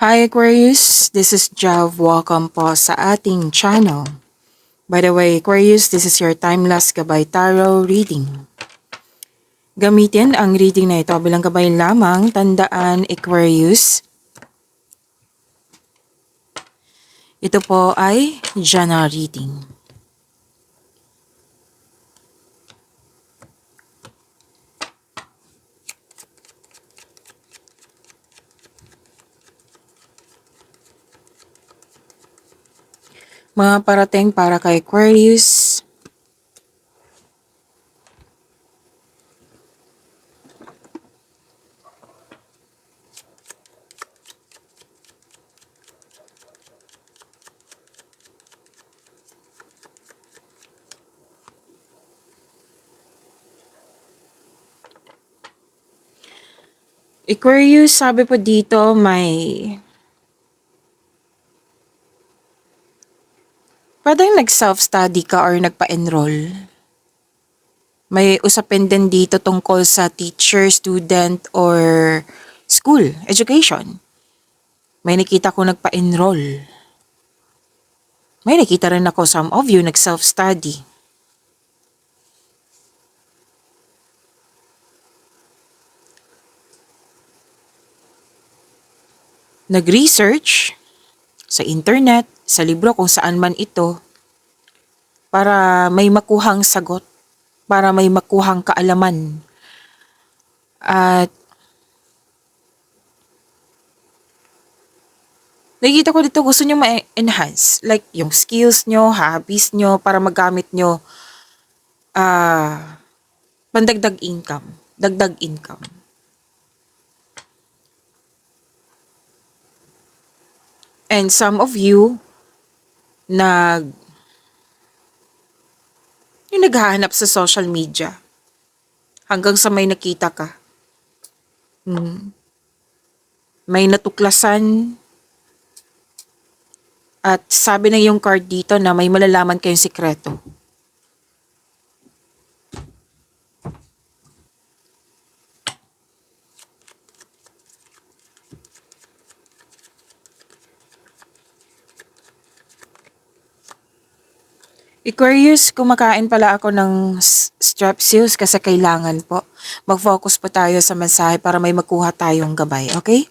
Hi Aquarius, this is Jav. Welcome po sa ating channel. By the way, Aquarius, this is your timeless gabay tarot reading. Gamitin ang reading na ito bilang gabay lamang. Tandaan, Aquarius, ito po ay general reading. Mga parating para kay Aquarius. Aquarius, sabi po dito parang nag-self-study ka or nagpa-enroll. May usapin din dito tungkol sa teacher, student, or school, education. May nakita ko nagpa-enroll. May nakita rin ako some of you nag-self-study. Nag-research sa internet, sa libro kung saan man ito, para may makuhang sagot, para may makuhang kaalaman. At nakikita ko dito gusto nyo ma-enhance, like yung skills nyo, hobbies nyo, para magamit nyo pandagdag income, dagdag income. And some of you, yung naghahanap sa social media, hanggang sa may nakita ka. May natuklasan, at sabi na yung card dito na may malalaman kayong sikreto. Aquarius, kumakain pala ako ng strepsils kasi kailangan po. Mag-focus po tayo sa mensahe para may makuha tayong gabay, okay?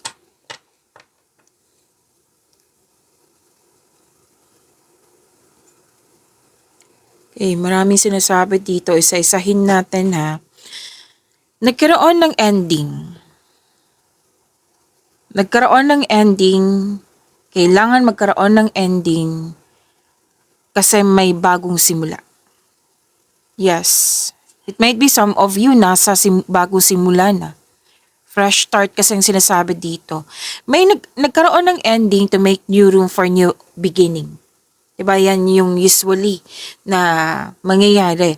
Okay, maraming sinasabi dito. Isa-isahin natin ha. Nagkaroon ng ending. Nagkaroon ng ending. Kailangan magkaroon ng ending kasi may bagong simula. Yes. It might be some of you nasa bagong simula na. Fresh start kasi ang sinasabi dito. May nagkaroon ng ending to make new room for new beginning. Diba yan yung usually na mangyayari.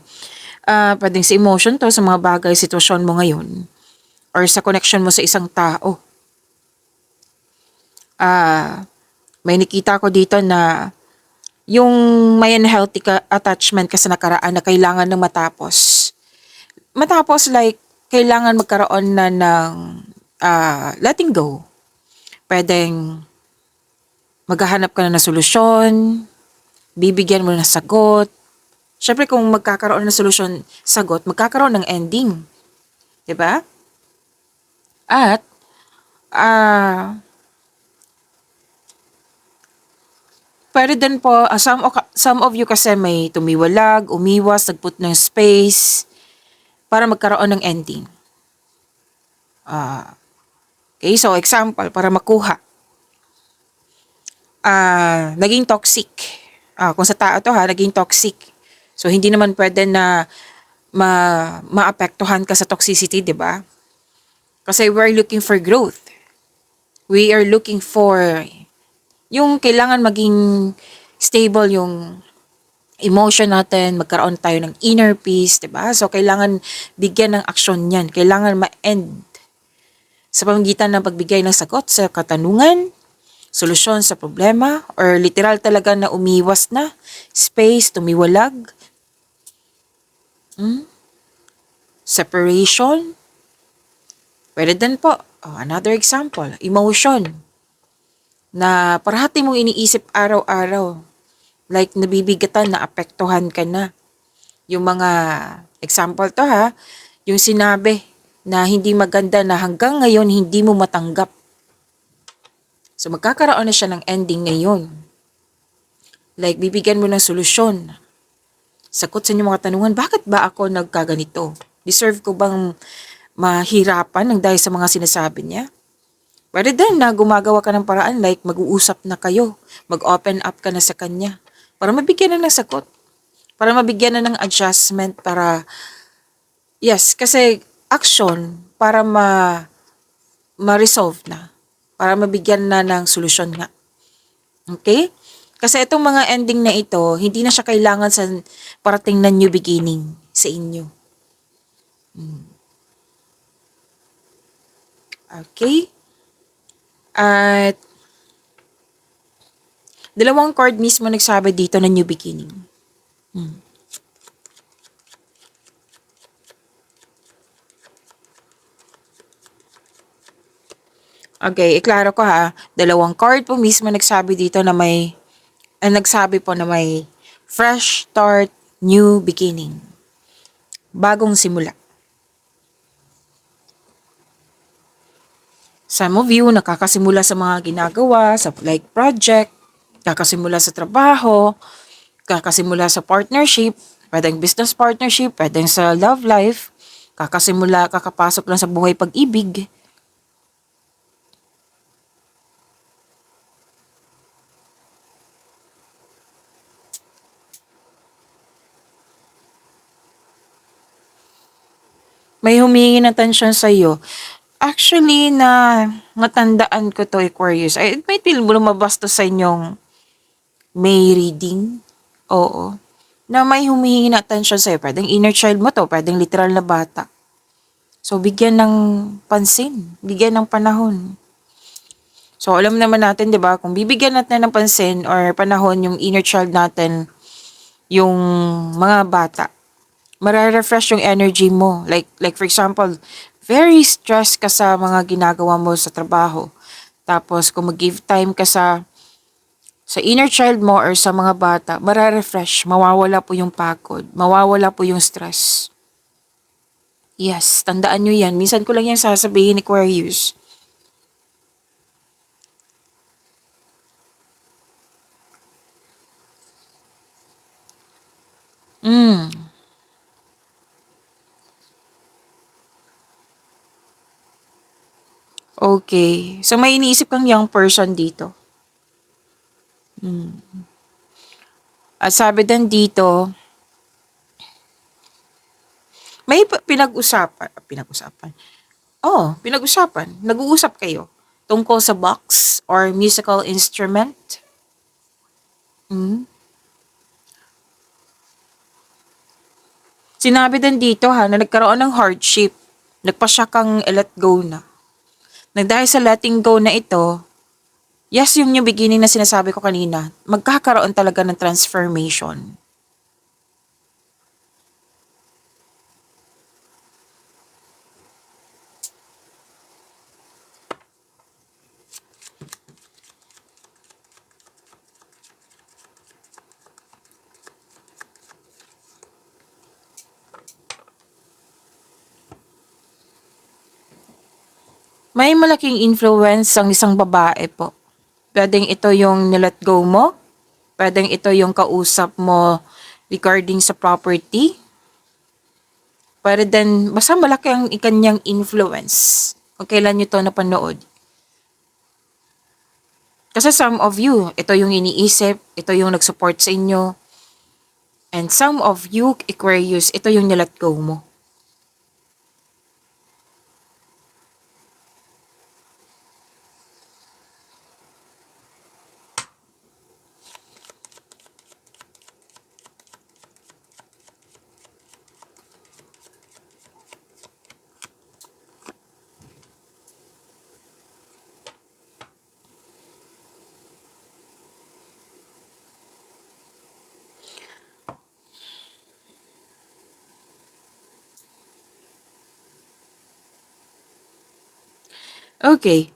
Pwedeng sa emotion to, sa mga bagay, sitwasyon mo ngayon. Or sa connection mo sa isang tao. May nakita ko dito na yung may unhealthy attachment ka sa nakaraan na kailangan ng matapos. Matapos like, kailangan magkaroon na ng letting go. Pwedeng maghahanap ka na ng solusyon, bibigyan mo ng sagot. Syempre kung magkakaroon ng solusyon, sagot, magkakaroon ng ending. Diba? At, pwede din po, some of you kasi may tumiwalag, umiwas, nagput ng space, para magkaroon ng ending. Okay, so example, para makuha. Naging toxic. Kung sa tao to ha, naging toxic. So, hindi naman pwede na maapektuhan ka sa toxicity, di ba? Kasi we're looking for growth. We are looking for yung kailangan maging stable yung emotion natin, magkaroon tayo ng inner peace, di ba? So, kailangan bigyan ng aksyon yan. Kailangan ma-end sa pamamagitan ng pagbigay ng sagot sa katanungan, solusyon sa problema, or literal talaga na umiwas na, space, tumiwalag, separation. Pwede din po, another example, emotion. na parati mong iniisip araw-araw. Like nabibigatan, na apektuhan ka na. Yung mga example to ha, yung sinabi na hindi maganda na hanggang ngayon hindi mo matanggap. So magkakaroon na siya ng ending ngayon. Like bibigyan mo ng solusyon. Sagot sa inyong mga tanungan, bakit ba ako nagkaganito? Deserve ko bang mahirapan ng dahil sa mga sinasabi niya? Rather than na gumagawa ka ng paraan like mag-uusap na kayo, mag-open up ka na sa kanya para mabigyan na ng sagot, para mabigyan na ng adjustment para, yes, kasi action para ma-resolve na, para mabigyan na ng solusyon nga. Okay? Kasi itong mga ending na ito, hindi na siya kailangan sa parating na new beginning sa inyo. Okay? At dalawang card mismo nagsabi dito na new beginning. Okay, iklaro ko ha. Dalawang card po mismo nagsabi dito na nagsabi po na may fresh start, new beginning. Bagong simula. Some of you nakakasimula sa mga ginagawa, sa like project, kakasimula sa trabaho, kakasimula sa partnership, pwedeng business partnership, pwedeng sa love life, kakapasok lang sa buhay pag-ibig. May humingi ng atensyon sa iyo. Actually, natandaan ko to, Aquarius. It might be lumabas to sa inyong May reading. Oo. Na may humihingi ng attention sa'yo. Pwedeng inner child mo to. Pwedeng literal na bata. So, bigyan ng pansin. Bigyan ng panahon. So, alam naman natin, di ba, kung bibigyan natin ng pansin or panahon yung inner child natin, yung mga bata, mararefresh yung energy mo. Like for example, very stressed ka sa mga ginagawa mo sa trabaho. Tapos, kung mag-give time ka sa inner child mo or sa mga bata, mararefresh, mawawala po yung pagod, mawawala po yung stress. Yes, tandaan nyo yan. Minsan ko lang yan sasabihin, Aquarius. Mm, okay. So may iniisip kang young person dito. At sabi din dito, may pinag-usapan. Oh, pinag-usapan. Nag-uusap kayo tungkol sa box or musical instrument. Mm. Sinabi din dito ha, na nagkaroon ng hardship. Nagpa siya kang let go na. Dahil sa letting go na ito, yes, yung new beginning na sinasabi ko kanina, magkakaroon talaga ng transformation. May malaking influence ang isang babae po. Pwedeng ito yung nilet go mo, pwedeng ito yung kausap mo regarding sa property, pwede din, basta malaki ang ikanyang influence kung kailan nyo to napanood. Kasi some of you, ito yung iniisip, ito yung nag-support sa inyo, and some of you, Aquarius, ito yung nilet go mo. Okay.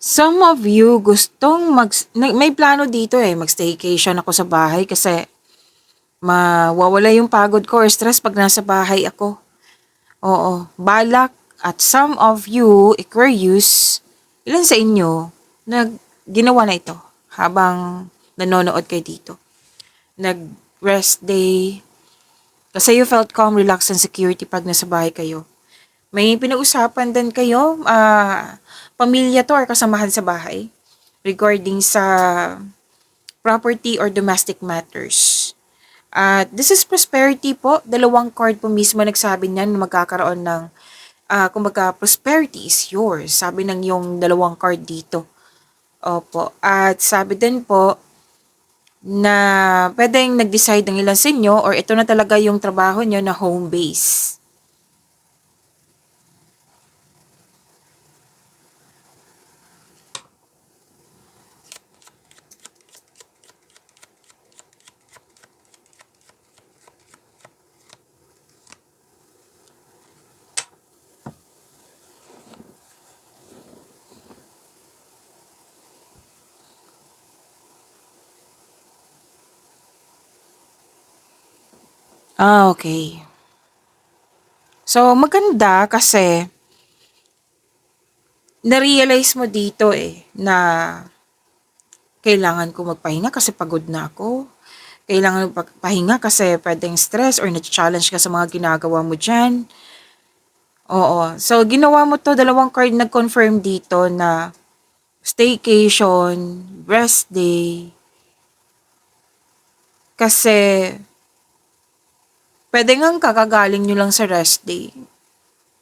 Some of you gustong may plano dito eh, mag-staycation ako sa bahay kasi mawawala yung pagod ko or stress pag nasa bahay ako. Oo, balak at some of you, Aquarius, ilan sa inyo, ginawa na ito habang nanonood kayo dito. Nag-rest day, kasi you felt calm, relaxed, and security pag nasa bahay kayo. May pinag-usapan din kayo, pamilya to or kasamahan sa bahay regarding sa property or domestic matters. At this is prosperity po. Dalawang card po mismo nagsabi niyan na magkakaroon ng, kumbaga, prosperity is yours. Sabi ng yung dalawang card dito. Opo. At sabi din po na pwedeng nag-decide ng ilan sa inyo or ito na talaga yung trabaho nyo na home base. Okay. So, maganda kasi na-realize mo dito eh na kailangan ko magpahinga kasi pagod na ako. Kailangan magpahinga kasi pwedeng stress or na-challenge ka sa mga ginagawa mo dyan. Oo. So, ginawa mo to, dalawang card nag-confirm dito na staycation, rest day. Kasi, pwede ngang kakagaling nyo lang sa rest day.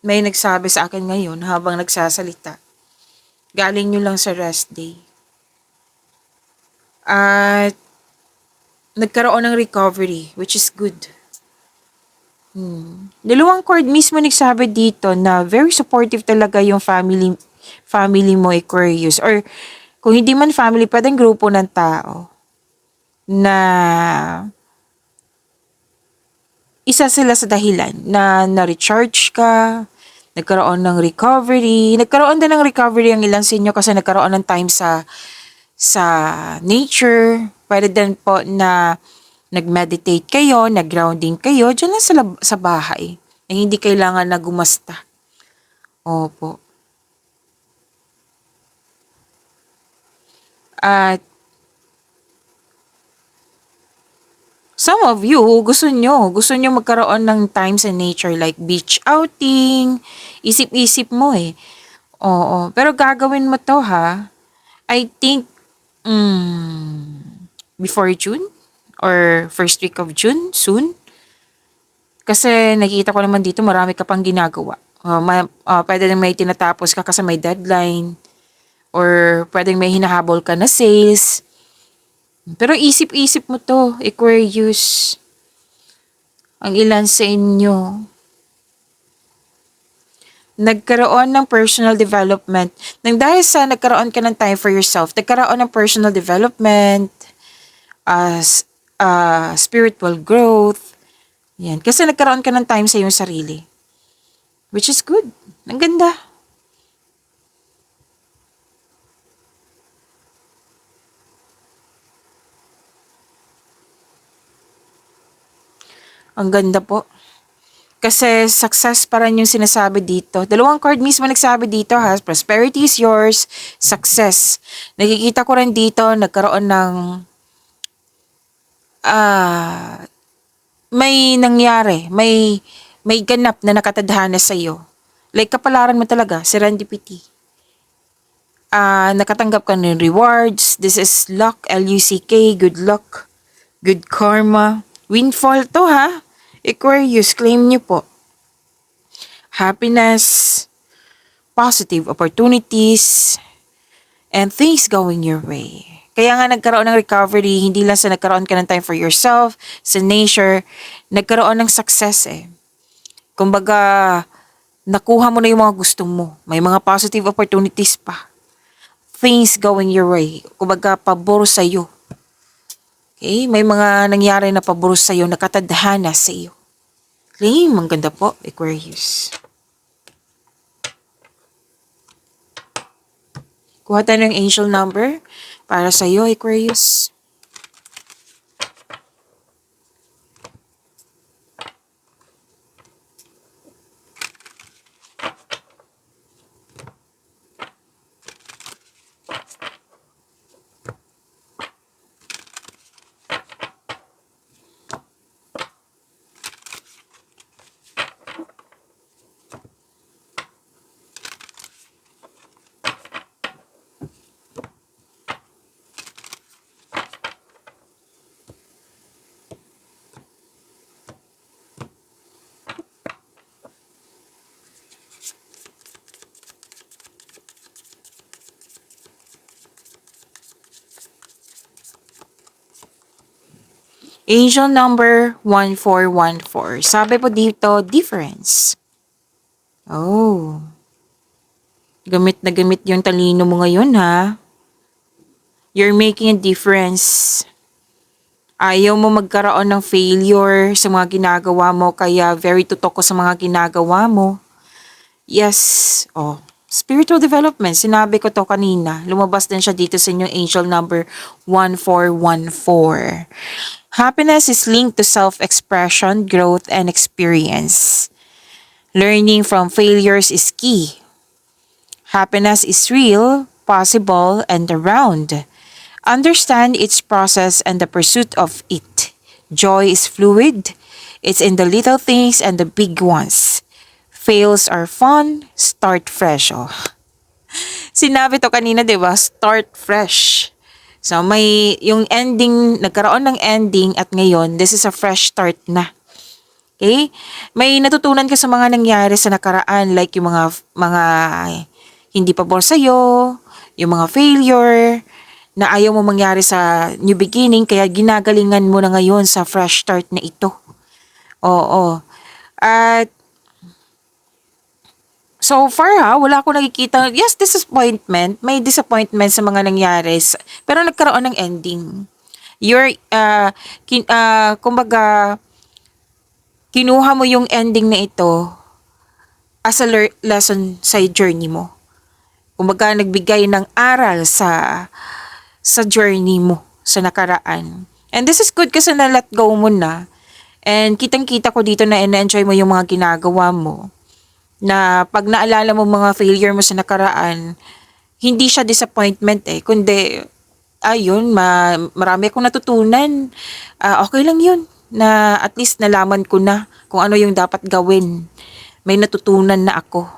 May nagsabi sa akin ngayon habang nagsasalita. Galing nyo lang sa rest day. At nagkaroon ng recovery, which is good. Dalawang card mismo nagsabi dito na very supportive talaga yung family mo, Aquarius. Or kung hindi man family, pwedeng grupo ng tao na isa sila sa dahilan na na-recharge ka, nagkaroon ng recovery. Nagkaroon din ng recovery ang ilan sa inyo kasi nagkaroon ng time sa nature. Pwede din po na nag-meditate kayo, nag-grounding kayo, dyan lang sa bahay. Na hindi kailangan na gumasta. Opo. At some of you, gusto nyo magkaroon ng time sa nature like beach outing, isip-isip mo eh. Oo, pero gagawin mo to ha. I think, before June or first week of June, soon. Kasi nakikita ko naman dito marami ka pang ginagawa. Pwede na may tinatapos ka kasi may deadline. Or pwedeng may hinahabol ka na sales. Pero isip-isip mo to, Aquarius. Ang ilan sa inyo, nagkaroon ng personal development. Nang dahil sa nagkaroon ka ng time for yourself, nagkaroon ng personal development, spiritual growth. Yan. Kasi nagkaroon ka ng time sa iyong sarili. Which is good. Ang ganda. Ang ganda po. Kasi success pa rin yung sinasabi dito. Dalawang card mismo nagsabi dito ha. Prosperity is yours. Success. Nakikita ko rin dito, nagkaroon ng may nangyari. May ganap na nakatadhana sa iyo. Like kapalaran mo talaga, serendipity. Nakatanggap ka ng rewards. This is luck, L-U-C-K, good luck, good karma. Windfall to ha. Aquarius, claim niyo po. Happiness, positive opportunities, and things going your way. Kaya nga nagkaroon ng recovery, hindi lang sa nagkaroon ka ng time for yourself, sa nature, nagkaroon ng success eh. Kumbaga, nakuha mo na yung mga gusto mo. May mga positive opportunities pa. Things going your way. Kumbaga, pabor sa'yo. Okay? May mga nangyari na pabor sa'yo, nakatadhana sa'yo. Claim, ang ganda po, Aquarius. Kuha tayo ng angel number para sa'yo, Aquarius. Angel number 1414. Sabi po dito, difference. Oh. Gamit na gamit yung talino mo ngayon, ha? You're making a difference. Ayaw mo magkaroon ng failure sa mga ginagawa mo, kaya very tutok ko sa mga ginagawa mo. Yes. Oh. Spiritual development. Sinabi ko to kanina. Lumabas din siya dito sa inyong angel number 1414. Happiness is linked to self-expression, growth, and experience. Learning from failures is key. Happiness is real, possible, and around. Understand its process and the pursuit of it. Joy is fluid. It's in the little things and the big ones. Fails are fun. Start fresh. Oh. Sinabi to kanina, di ba? Start fresh. So, may yung ending, nagkaroon ng ending at ngayon, this is a fresh start na. Okay? May natutunan ka sa mga nangyari sa nakaraan, like yung mga hindi pabor sa'yo, yung mga failure, na ayaw mo mangyari sa new beginning, kaya ginagalingan mo na ngayon sa fresh start na ito. Oo. At so far wala akong nakikita. Yes, disappointment. May disappointment sa mga nangyari. Pero nagkaroon ng ending. Kumbaga, kinuha mo yung ending na ito as a lesson sa journey mo. Kumbaga, nagbigay ng aral sa journey mo, sa nakaraan. And this is good kasi na-let go mo na. And kitang-kita ko dito na in-enjoy mo yung mga ginagawa mo. Na pag naalala mo mga failure mo sa nakaraan, hindi siya disappointment kundi, ayun, marami akong natutunan. Okay lang yun, na at least nalaman ko na kung ano yung dapat gawin. May natutunan na ako.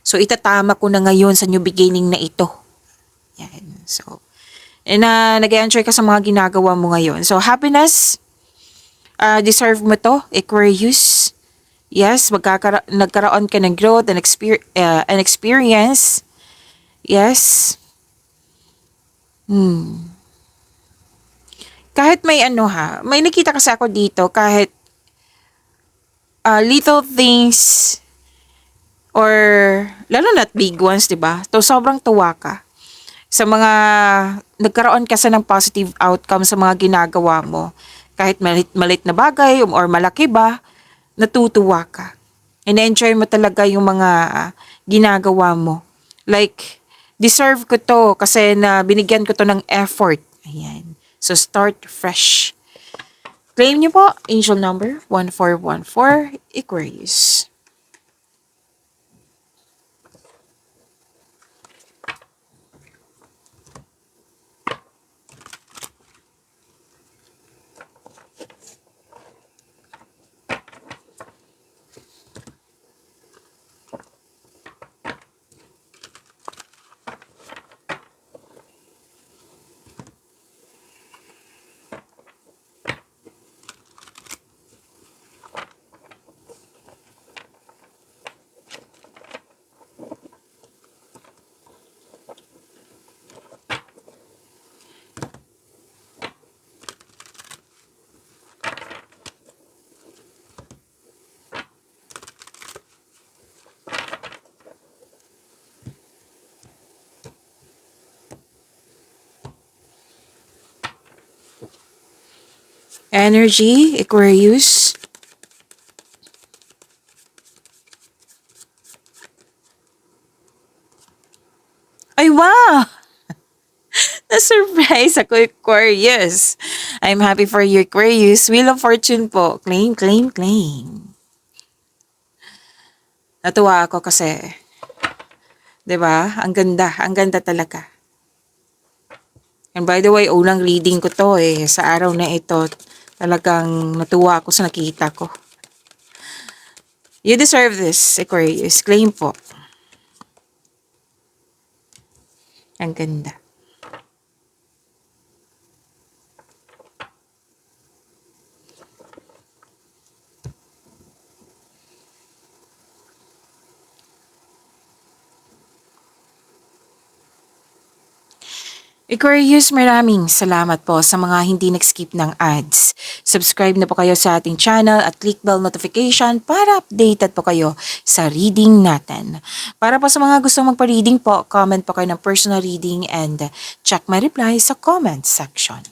So, itatama ko na ngayon sa new beginning na ito. Yan. So, nag-enjoy ka sa mga ginagawa mo ngayon. So, happiness, deserve mo to, Aquarius. Yes, nagkaroon ka ng growth and experience. Yes. Kahit may may nakita kasi ako dito, kahit little things or lalo na't big ones, 'di ba? So sobrang tuwa ka sa mga nagkaroon kasi ng positive outcome sa mga ginagawa mo. Kahit malit na bagay or malaki ba, natutuwa ka. And-enjoy mo talaga yung mga ginagawa mo. Like, deserve ko to kasi na binigyan ko to ng effort. Ayan. So, start fresh. Claim niyo po, angel number 1414, Aquarius. Energy, Aquarius. Ay, wow! Na-surprise ako, Aquarius. I'm happy for you, Aquarius. Wheel of Fortune po. Claim, claim, claim. Natuwa ako kasi, 'di ba? Ang ganda talaga. And by the way, unang reading ko to sa araw na ito. Talagang natuwa ako sa nakita ko. You deserve this, Aquarius. Claim po. Ang ganda. Aquarius, maraming salamat po sa mga hindi nag-skip ng ads. Subscribe na po kayo sa ating channel at click bell notification para updated po kayo sa reading natin. Para po sa mga gusto magpa-reading po, comment po kayo ng personal reading and check my reply sa comment section.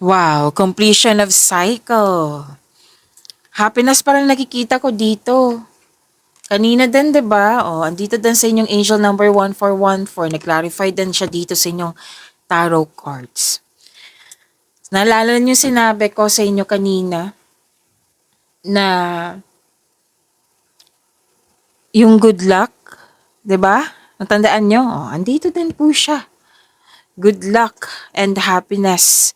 Wow, completion of cycle. Happiness parang nakikita ko dito. Kanina din, 'di ba? Oh, andito din sa inyong angel number 1414. Nag-clarify din siya dito sa inyong tarot cards. Naalala niyo sinabi ko sa inyo kanina na yung good luck, 'di ba? Natandaan niyo? Oh, andito din po siya. Good luck and happiness.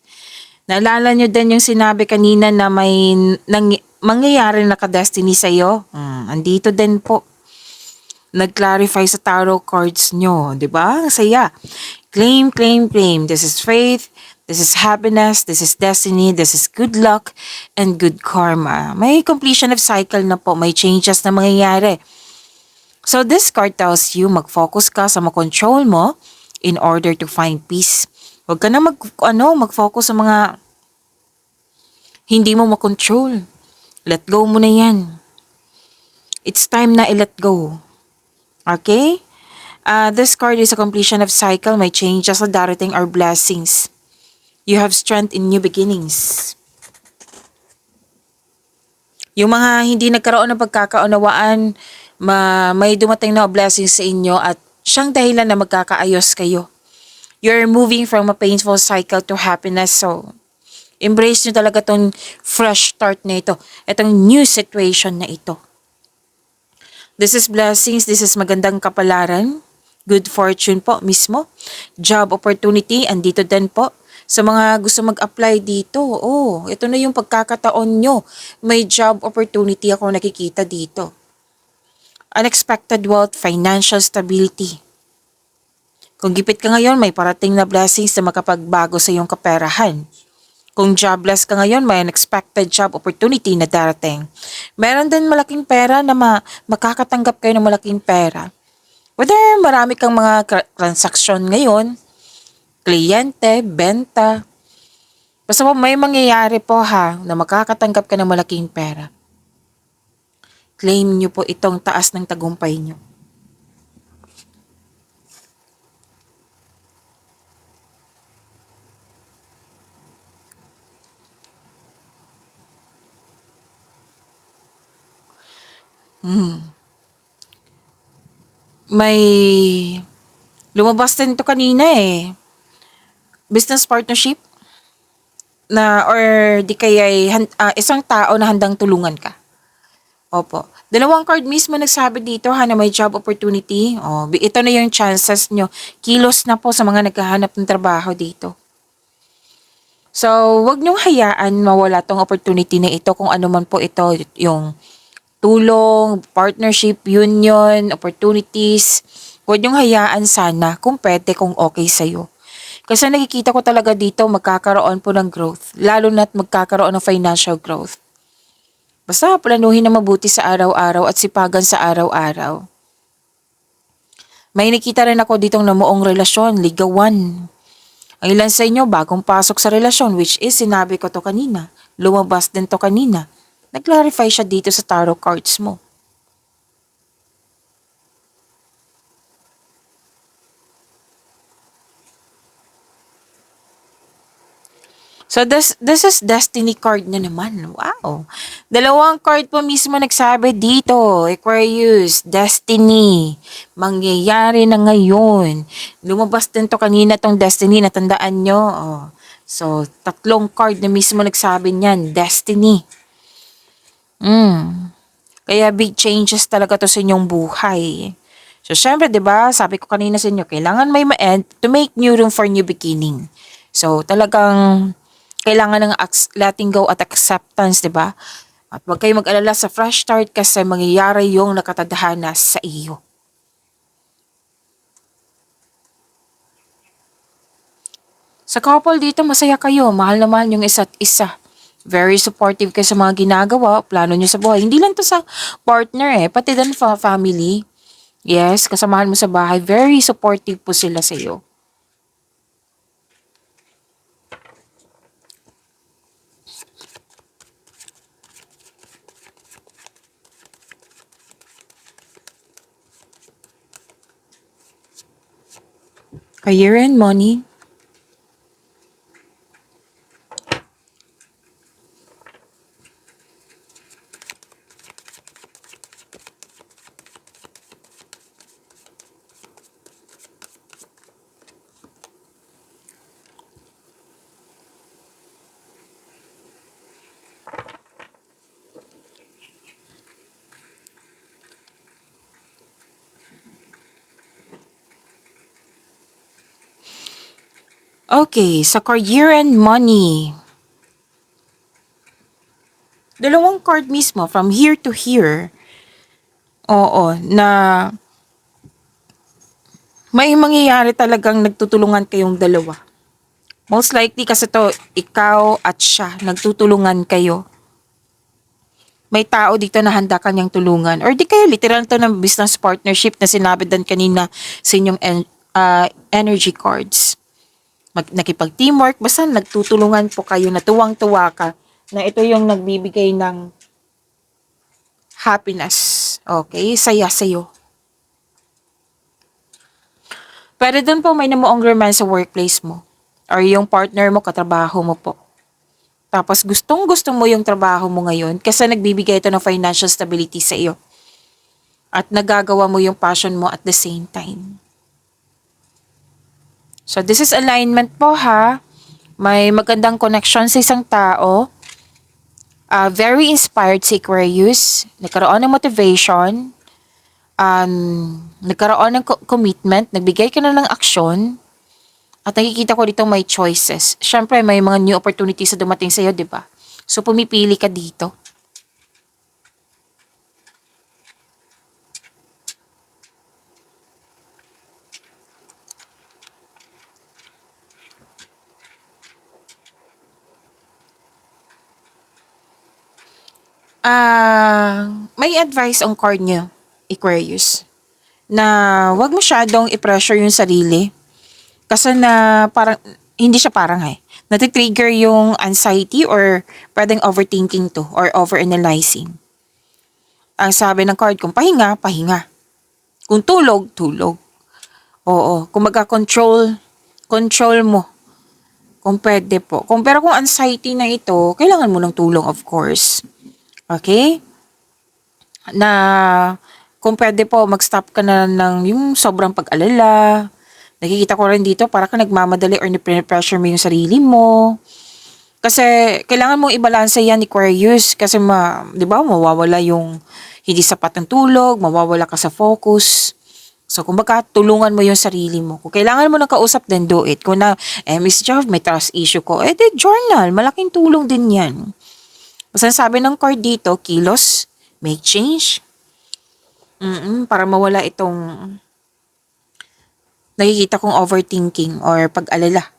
Naalala niyo din yung sinabi kanina na may mangyayari na ka-destiny sa'yo? Andito din po. Nag-clarify sa tarot cards nyo. 'Di ba? Ang saya. Claim, claim, claim. This is faith. This is happiness. This is destiny. This is good luck and good karma. May completion of cycle na po. May changes na mangyayari. So this card tells you mag-focus ka sa makontrol mo in order to find peace. Huwag ka na mag-focus sa mga hindi mo makontrol. Let go mo na yan. It's time na i-let go. Okay? This card is a completion of cycle. May changes na darating or blessings. You have strength in new beginnings. Yung mga hindi nagkaroon ng pagkakaunawaan, may dumating na blessings sa inyo at siyang dahilan na magkakaayos kayo. You're moving from a painful cycle to happiness. So, embrace nyo talaga tong fresh start na ito. Itong new situation na ito. This is blessings. This is magandang kapalaran. Good fortune po mismo. Job opportunity. Andito din po. Sa mga gusto mag-apply dito, ito na yung pagkakataon nyo. May job opportunity ako nakikita dito. Unexpected wealth, financial stability. Kung gipit ka ngayon, may parating na blessings na makapagbago sa iyong kaperahan. Kung jobless ka ngayon, may unexpected job opportunity na darating. Meron din malaking pera na makakatanggap kayo ng malaking pera. Whether marami kang mga transaksyon ngayon, kliyente, benta, basta po may mangyayari po na makakatanggap ka ng malaking pera. Claim nyo po itong taas ng tagumpay nyo. May lumabas din to kanina business partnership na or di kaya isang tao na handang tulungan ka. Opo. Dalawang card mismo nagsabi dito na may job opportunity. Ito na yung chances nyo. Kilos na po sa mga naghahanap ng trabaho dito. So, wag niyong hayaan mawala tong opportunity na ito kung ano man po ito, yung tulong, partnership, union, opportunities. Huwag niyong hayaan sana kung pwede, kung okay sa'yo. Kasi nakikita ko talaga dito magkakaroon po ng growth, lalo na't magkakaroon ng financial growth. Basta planuhin na mabuti sa araw-araw at sipagan sa araw-araw. May nakita rin ako ditong namuong relasyon, ligawan. Ang ilan sa inyo bagong pasok sa relasyon, which is sinabi ko to kanina. Lumabas din to kanina. Nag-clarify siya dito sa tarot cards mo. So this is destiny card na naman. Wow. Dalawang card po mismo nagsabi dito. Aquarius, destiny. Mangyayari na ngayon. Lumabas din to kanina tong destiny, natandaan nyo. Oh. So, tatlong card na mismo nagsabi niyan, destiny. Mm. Kaya big changes talaga to sa inyong buhay. So, syempre, di ba, sabi ko kanina sa inyo, kailangan may ma-end to make new room for new beginning. So, talagang kailangan ng letting go at acceptance, di ba? At huwag kayo mag-alala sa fresh start kasi mangyayari yung nakatadhana sa iyo. Sa couple dito, masaya kayo. Mahal na mahal yung isa't isa. Very supportive kayo sa mga ginagawa, plano nyo sa buhay. Hindi lang to sa partner pati din family. Yes, kasamahan mo sa bahay. Very supportive po sila sa iyo. Career and money. Okay, sa career and money. Dalawang card mismo, from here to here. Oo, na may mangyayari talagang nagtutulungan kayong dalawa. Most likely kasi to, ikaw at siya, nagtutulungan kayo. May tao dito na handa kanyang tulungan. Or di kayo literal to ng business partnership na sinabi din kanina sa inyong energy cards. Nakipag-teamwork, basta nagtutulungan po kayo na tuwang-tuwa ka na ito yung nagbibigay ng happiness. Okay? Saya sa'yo. Pero dun po may namuong romance sa workplace mo. Or yung partner mo, katrabaho mo po. Tapos gustong-gusto mo yung trabaho mo ngayon kasi nagbibigay ito ng financial stability sa iyo. At nagagawa mo yung passion mo at the same time. So this is alignment po ha. May magandang connection sa isang tao. Very inspired si Aquarius. Nagkaroon ng motivation. Nagkaroon ng commitment. Nagbigay ka na ng aksyon. At nakikita ko dito may choices. Siyempre, may mga new opportunities na dumating sa'yo, di ba? So, pumipili ka dito. May advice ang card nyo, Aquarius, na wag masyadong i-pressure yung sarili. Kasi na parang, hindi siya parang natitrigger yung anxiety or pwedeng overthinking to or overanalyzing. Ang sabi ng card, kung pahinga, pahinga. Kung tulog, tulog. Oo, kung control mo. Kung pwede po. Pero kung anxiety na ito, kailangan mo ng tulong of course. Okay? Na kung pwede po, mag-stop ka na ng yung sobrang pag-alala. Nakikita ko rin dito, para ka nagmamadali or pressure mo yung sarili mo. Kasi kailangan mong i-balance yan, Aquarius. Kasi di ba, mawawala yung hindi sapat ng tulog, mawawala ka sa focus. So, kumbaga, tulungan mo yung sarili mo. Kung kailangan mo ng kausap, then do it. Kung Miss Jov, may trust issue ko, journal. Malaking tulong din yan. Basta sabi ng card dito, kilos, make change. Para mawala itong nakikita kong overthinking or pag-alala.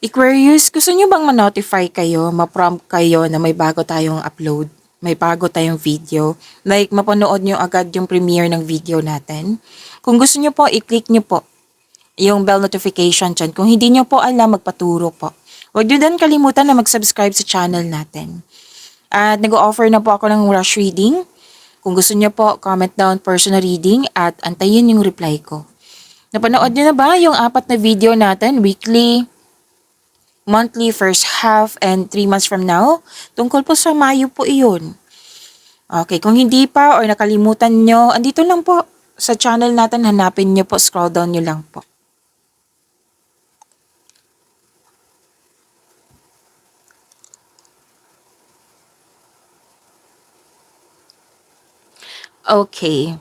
Aquarius, gusto nyo bang ma-notify kayo, ma-prompt kayo na may bago tayong upload? May bago tayong video? Like, mapanood nyo agad yung premiere ng video natin? Kung gusto nyo po, i-click nyo po yung bell notification dyan. Kung hindi nyo po alam, magpaturo po. Huwag nyo din kalimutan na mag-subscribe sa channel natin. At nag-o-offer na po ako ng rush reading. Kung gusto nyo po, comment down personal reading at antayin yung reply ko. Napanood nyo na ba yung 4 na video natin, weekly, monthly, first half, and 3 months from now? Tungkol po sa Mayo po iyon. Okay, kung hindi pa or nakalimutan nyo, andito lang po sa channel natin, hanapin nyo po, scroll down nyo lang po. Okay.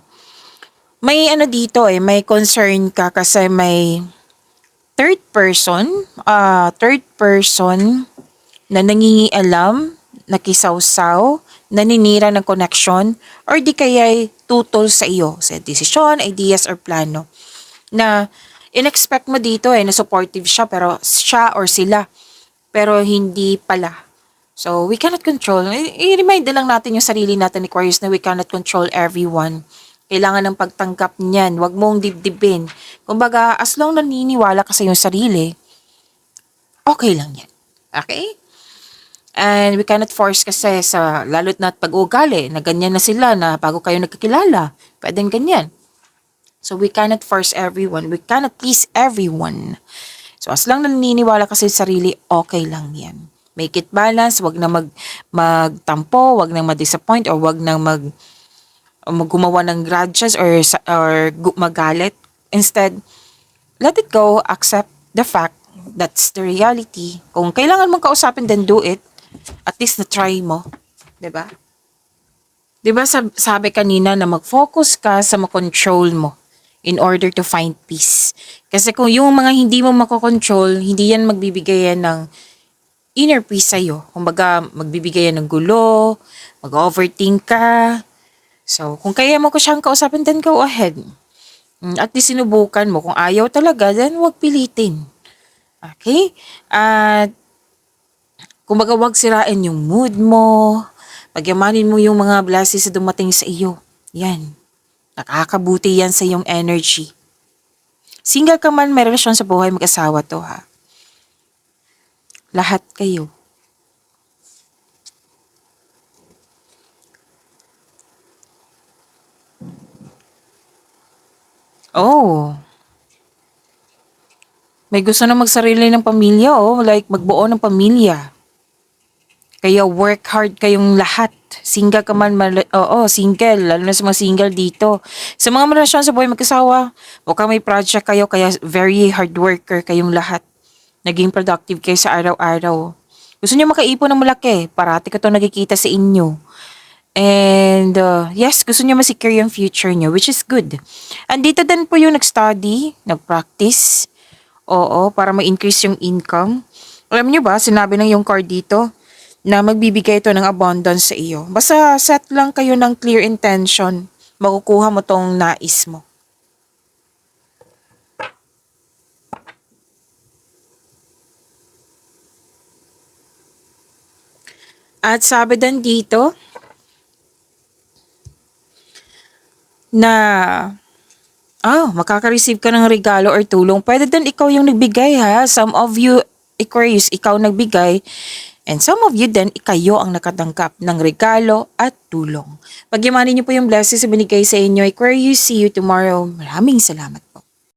May ano dito may concern ka kasi may third person na nangingialam, nakisawsaw, naninira ng connection, or di kaya'y tutol sa iyo sa desisyon, ideas, or plano. Na in-expect mo dito na supportive siya, pero siya or sila, pero hindi pala. So, we cannot control. I-remind na lang natin yung sarili natin, Aquarius, na we cannot control everyone. Kailangan ng pagtanggap niyan. Huwag mong dibdibin. Kumbaga, as long naniniwala ka sa iyong sarili, okay lang yan. Okay? And we cannot force kasi sa lalo't na pag-uugali na ganyan na sila na bago kayo nagkakilala. Pwedeng ganyan. So, we cannot force everyone. We cannot please everyone. So, as long naniniwala ka sa sarili, okay lang yan. Make it balance. Wag na magtampo, wag nang ma-disappoint, or wag nang gumawa ng grudges or magalit. Instead, let it go, accept the fact, that's the reality. Kung kailangan mong kausapin, then do it. At least na-try mo. 'Di ba? 'Di ba sabi kanina na mag-focus ka sa makontrol mo in order to find peace. Kasi kung yung mga hindi mo makokontrol, hindi yan magbibigay yan ng inner peace sa'yo. Kumbaga, magbibigay yan ng gulo, mag-overthink ka. So, kung kaya mo ko siyang kausapin, then go ahead. At least sinubukan mo. Kung ayaw talaga, then huwag pilitin. Okay? At kumbaga, huwag sirain yung mood mo. Pagyamanin mo yung mga blessings na dumating sa iyo. Yan. Nakakabuti yan sa iyong energy. Single ka man, may relasyon sa buhay, mag-asawa to ha. Lahat kayo. Oh. May gusto na magsarili ng pamilya, like magbuo ng pamilya. Kaya work hard kayong lahat. Single ka man, single, lalo na sa mga single dito. Sa mga relasyon sa buhay mag-asawa, baka may project kayo, kaya very hard worker kayong lahat. Naging productive kayo sa araw-araw. Gusto niyo makaipon ng malaki, parati ko to nakikita sa inyo. And yes, gusto niyo ma-secure yung future niyo, which is good. Andito din po yung nag-study, nag-practice. Oo, para ma-increase yung income. Alam niyo ba, sinabi ng yung card dito, na magbibigay ito ng abundance sa iyo. Basta set lang kayo ng clear intention, makukuha mo tong nais mo. At sabi din dito, na makaka-receive ka ng regalo or tulong. Pwede din ikaw yung nagbigay ha. Some of you, Aquarius, ikaw nagbigay. And some of you din, kayo ang nakatanggap ng regalo at tulong. Pagyamanin niyo po yung blessings na binigay sa inyo. Aquarius, see you tomorrow. Maraming salamat po.